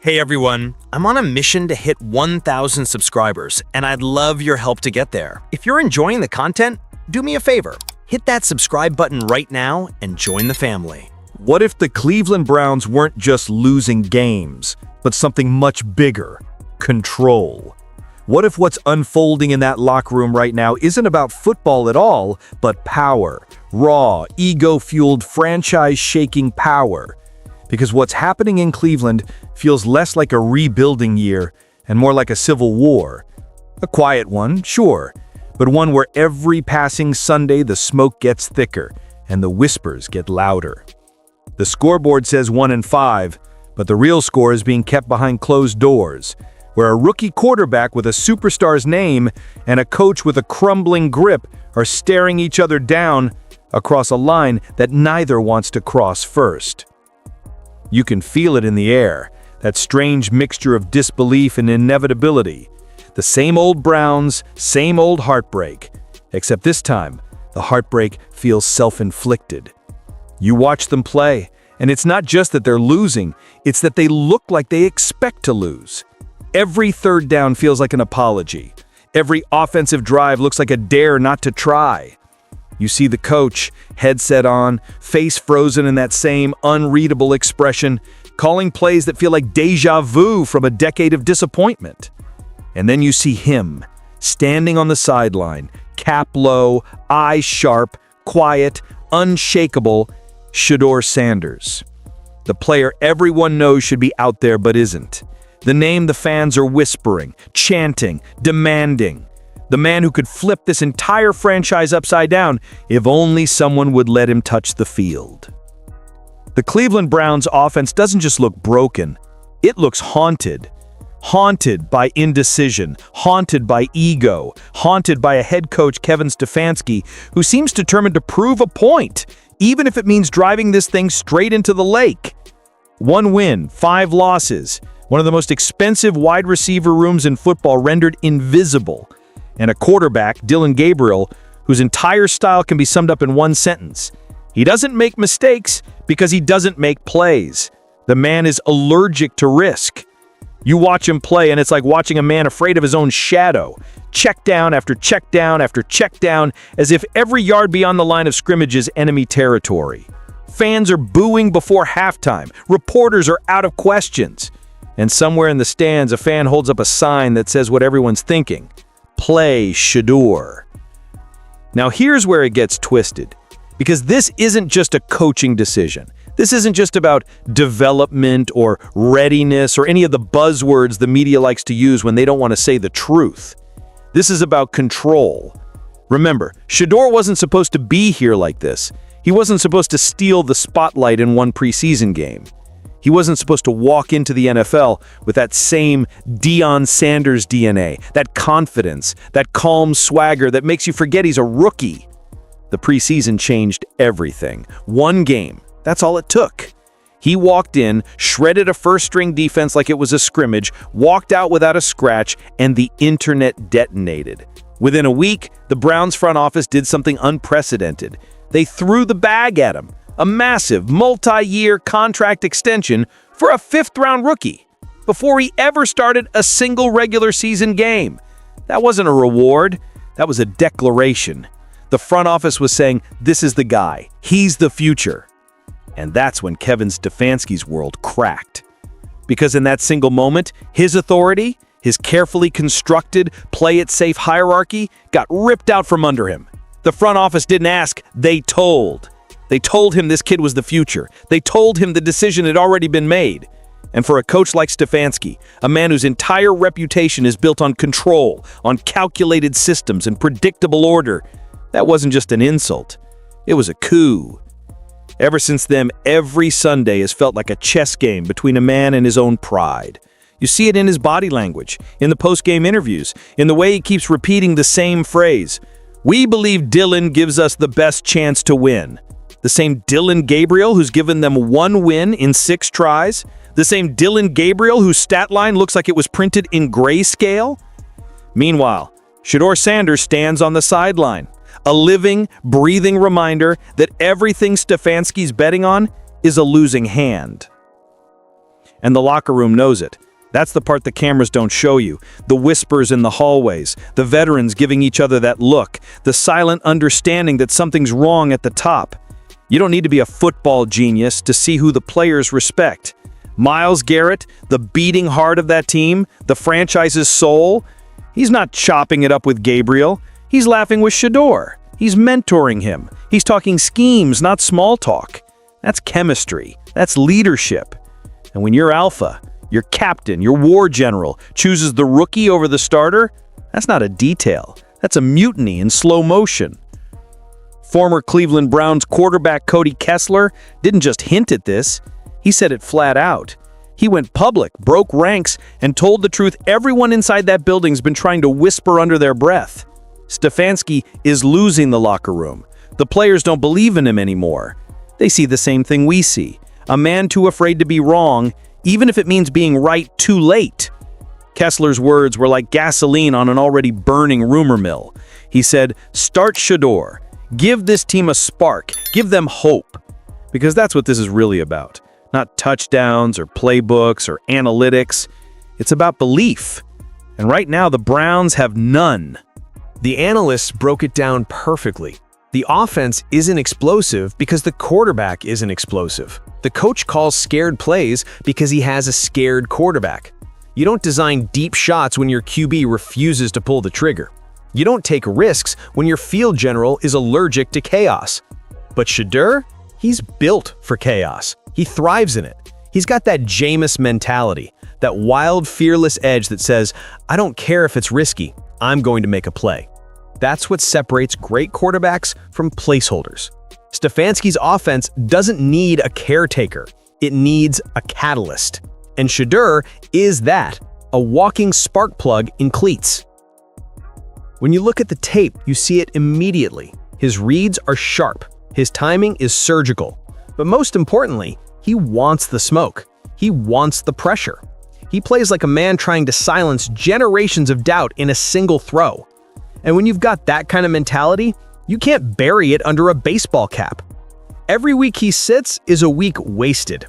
Hey everyone, I'm on a mission to hit 1,000 subscribers, and I'd love your help to get there. If you're enjoying the content, do me a favor. Hit that subscribe button right now and join the family. What if the Cleveland Browns weren't just losing games, but something much bigger? Control. What if what's unfolding in that locker room right now isn't about football at all, but power? Raw, ego-fueled, franchise-shaking power. Because what's happening in Cleveland feels less like a rebuilding year and more like a civil war. A quiet one, sure, but one where every passing Sunday the smoke gets thicker and the whispers get louder. The scoreboard says 1-5, but the real score is being kept behind closed doors, where a rookie quarterback with a superstar's name and a coach with a crumbling grip are staring each other down across a line that neither wants to cross first. You can feel it in the air, that strange mixture of disbelief and inevitability. The same old Browns, same old heartbreak, except this time, the heartbreak feels self-inflicted. You watch them play, and it's not just that they're losing, it's that they look like they expect to lose. Every third down feels like an apology. Every offensive drive looks like a dare not to try. You see the coach, headset on, face frozen in that same unreadable expression, calling plays that feel like déjà vu from a decade of disappointment. And then you see him, standing on the sideline, cap low, eyes sharp, quiet, unshakable, Shedeur Sanders. The player everyone knows should be out there but isn't. The name the fans are whispering, chanting, demanding. The man who could flip this entire franchise upside down if only someone would let him touch the field. The Cleveland Browns offense doesn't just look broken, it looks haunted. Haunted by indecision, haunted by ego, haunted by a head coach Kevin Stefanski who seems determined to prove a point, even if it means driving this thing straight into the lake. 1 win, 5 losses, one of the most expensive wide receiver rooms in football rendered invisible. And a quarterback, Dillon Gabriel, whose entire style can be summed up in one sentence. He doesn't make mistakes because he doesn't make plays. The man is allergic to risk. You watch him play and it's like watching a man afraid of his own shadow. Check down after check down after check down, as if every yard beyond the line of scrimmage is enemy territory. Fans are booing before halftime. Reporters are out of questions. And somewhere in the stands, a fan holds up a sign that says what everyone's thinking. Play Shedeur. Now here's where it gets twisted, because this isn't just a coaching decision. This isn't just about development or readiness or any of the buzzwords the media likes to use when they don't want to say the truth. This is about control. Remember, Shedeur wasn't supposed to be here like this. He wasn't supposed to steal the spotlight in one preseason game. He wasn't supposed to walk into the NFL with that same Deion Sanders DNA, that confidence, that calm swagger that makes you forget he's a rookie. The preseason changed everything. 1 game, that's all it took. He walked in, shredded a first-string defense like it was a scrimmage, walked out without a scratch, and the internet detonated. Within a week, the Browns front office did something unprecedented. They threw the bag at him. A massive, multi-year contract extension for a 5th-round rookie before he ever started a single regular season game. That wasn't a reward, that was a declaration. The front office was saying, this is the guy, he's the future. And that's when Kevin Stefanski's world cracked. Because in that single moment, his authority, his carefully constructed, play-it-safe hierarchy got ripped out from under him. The front office didn't ask, they told. They told him this kid was the future. They told him the decision had already been made. And for a coach like Stefanski, a man whose entire reputation is built on control, on calculated systems and predictable order, that wasn't just an insult. It was a coup. Ever since then, every Sunday has felt like a chess game between a man and his own pride. You see it in his body language, in the post-game interviews, in the way he keeps repeating the same phrase. We believe Dillon gives us the best chance to win. The same Dillon Gabriel who's given them 1 win in 6 tries? The same Dillon Gabriel whose stat line looks like it was printed in grayscale? Meanwhile, Shedeur Sanders stands on the sideline, a living, breathing reminder that everything Stefanski's betting on is a losing hand. and the locker room knows it. That's the part the cameras don't show you. The whispers in the hallways, the veterans giving each other that look, the silent understanding that something's wrong at the top. You don't need to be a football genius to see who the players respect. Myles Garrett, the beating heart of that team, the franchise's soul, he's not chopping it up with Gabriel. He's laughing with Shedeur. He's mentoring him. He's talking schemes, not small talk. That's chemistry. That's leadership. And when your alpha, your captain, your war general chooses the rookie over the starter, that's not a detail. That's a mutiny in slow motion. Former Cleveland Browns quarterback Cody Kessler didn't just hint at this. He said it flat out. He went public, broke ranks, and told the truth everyone inside that building's been trying to whisper under their breath. Stefanski is losing the locker room. The players don't believe in him anymore. They see the same thing we see. A man too afraid to be wrong, even if it means being right too late. Kessler's words were like gasoline on an already burning rumor mill. He said, "Start Shedeur. Give this team a spark. Give them hope." Because that's what this is really about. Not touchdowns or playbooks or analytics. It's about belief. And right now, the Browns have none. The analysts broke it down perfectly. The offense isn't explosive because the quarterback isn't explosive. The coach calls scared plays because he has a scared quarterback. You don't design deep shots when your QB refuses to pull the trigger. You don't take risks when your field general is allergic to chaos. But Shedeur, he's built for chaos. He thrives in it. He's got that Jameis mentality, that wild, fearless edge that says, "I don't care if it's risky, I'm going to make a play." That's what separates great quarterbacks from placeholders. Stefanski's offense doesn't need a caretaker. It needs a catalyst. And Shedeur is that, a walking spark plug in cleats. When you look at the tape, you see it immediately. His reads are sharp. His timing is surgical. But most importantly, he wants the smoke. He wants the pressure. He plays like a man trying to silence generations of doubt in a single throw. And when you've got that kind of mentality, you can't bury it under a baseball cap. Every week he sits is a week wasted.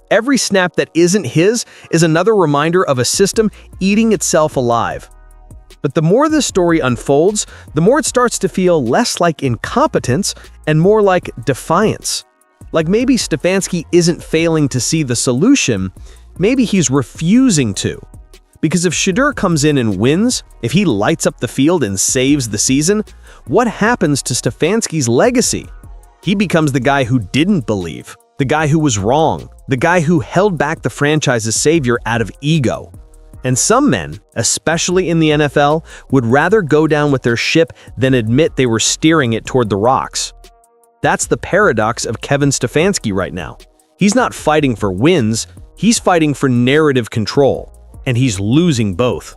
Every snap that isn't his is another reminder of a system eating itself alive. But the more the story unfolds, the more it starts to feel less like incompetence and more like defiance. Like maybe Stefanski isn't failing to see the solution, maybe he's refusing to. Because if Shedeur comes in and wins, if he lights up the field and saves the season, what happens to Stefanski's legacy? He becomes the guy who didn't believe, the guy who was wrong, the guy who held back the franchise's savior out of ego. And some men, especially in the NFL, would rather go down with their ship than admit they were steering it toward the rocks. That's the paradox of Kevin Stefanski right now. He's not fighting for wins, he's fighting for narrative control, and he's losing both.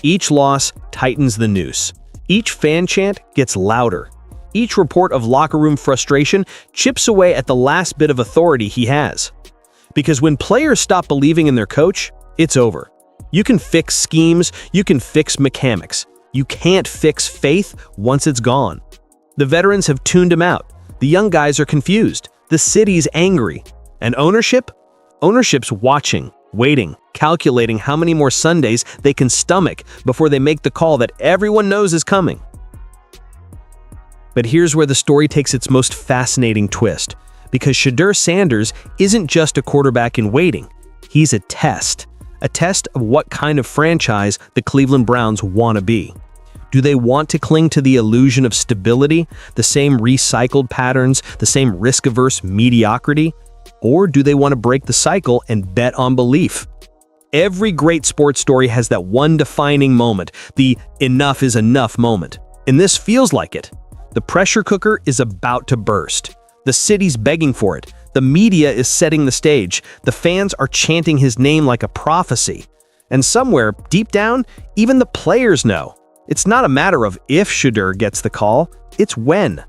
Each loss tightens the noose. Each fan chant gets louder. Each report of locker room frustration chips away at the last bit of authority he has. Because when players stop believing in their coach, it's over. You can fix schemes, you can fix mechanics. You can't fix faith once it's gone. The veterans have tuned him out. The young guys are confused. The city's angry. And ownership? Ownership's watching, waiting, calculating how many more Sundays they can stomach before they make the call that everyone knows is coming. But here's where the story takes its most fascinating twist. Because Shedeur Sanders isn't just a quarterback in waiting. He's a test. A test of what kind of franchise the Cleveland Browns want to be. Do they want to cling to the illusion of stability, the same recycled patterns, the same risk-averse mediocrity? Or do they want to break the cycle and bet on belief? Every great sports story has that one defining moment, the enough is enough moment. And this feels like it. The pressure cooker is about to burst. The city's begging for it. The media is setting the stage. The fans are chanting his name like a prophecy. And somewhere, deep down, even the players know. It's not a matter of if Shedeur gets the call, it's when.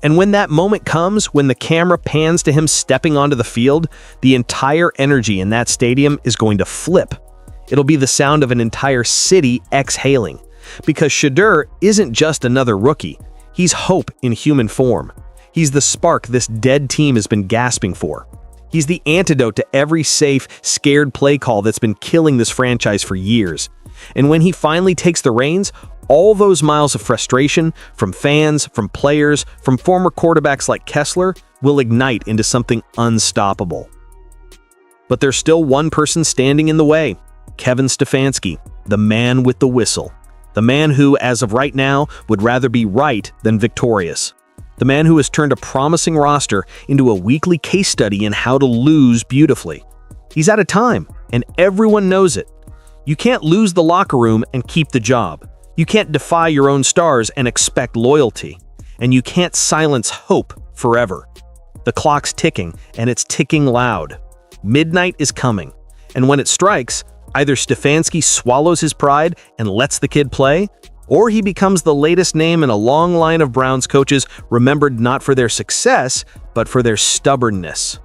And when that moment comes, when the camera pans to him stepping onto the field, the entire energy in that stadium is going to flip. It'll be the sound of an entire city exhaling. Because Shedeur isn't just another rookie. He's hope in human form. He's the spark this dead team has been gasping for. He's the antidote to every safe, scared play call that's been killing this franchise for years. And when he finally takes the reins, all those miles of frustration from fans, from players, from former quarterbacks like Kessler will ignite into something unstoppable. But there's still one person standing in the way: Kevin Stefanski, the man with the whistle. The man who, as of right now, would rather be right than victorious. The man who has turned a promising roster into a weekly case study in how to lose beautifully. He's out of time, and everyone knows it. You can't lose the locker room and keep the job. You can't defy your own stars and expect loyalty. And you can't silence hope forever. The clock's ticking, and it's ticking loud. Midnight is coming, and when it strikes, either Stefanski swallows his pride and lets the kid play, or he becomes the latest name in a long line of Browns coaches remembered not for their success, but for their stubbornness.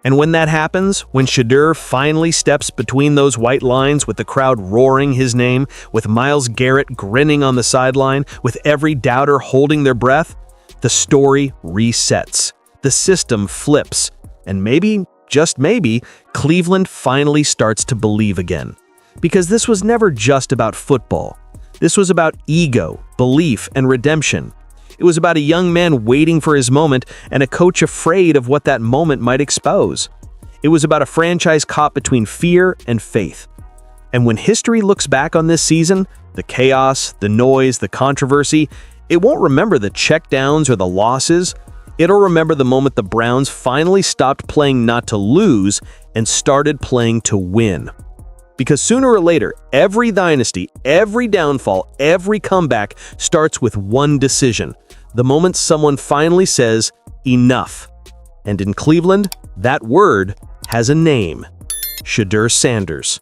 And when that happens, when Shedeur finally steps between those white lines with the crowd roaring his name, with Myles Garrett grinning on the sideline, with every doubter holding their breath, the story resets. The system flips, and maybe, just maybe, Cleveland finally starts to believe again. Because this was never just about football. This was about ego, belief, and redemption. It was about a young man waiting for his moment and a coach afraid of what that moment might expose. It was about a franchise caught between fear and faith. And when history looks back on this season, the chaos, the noise, the controversy, it won't remember the checkdowns or the losses. It'll remember the moment the Browns finally stopped playing not to lose and started playing to win. Because sooner or later, every dynasty, every downfall, every comeback starts with one decision. The moment someone finally says, enough. And in Cleveland, that word has a name: Shedeur Sanders.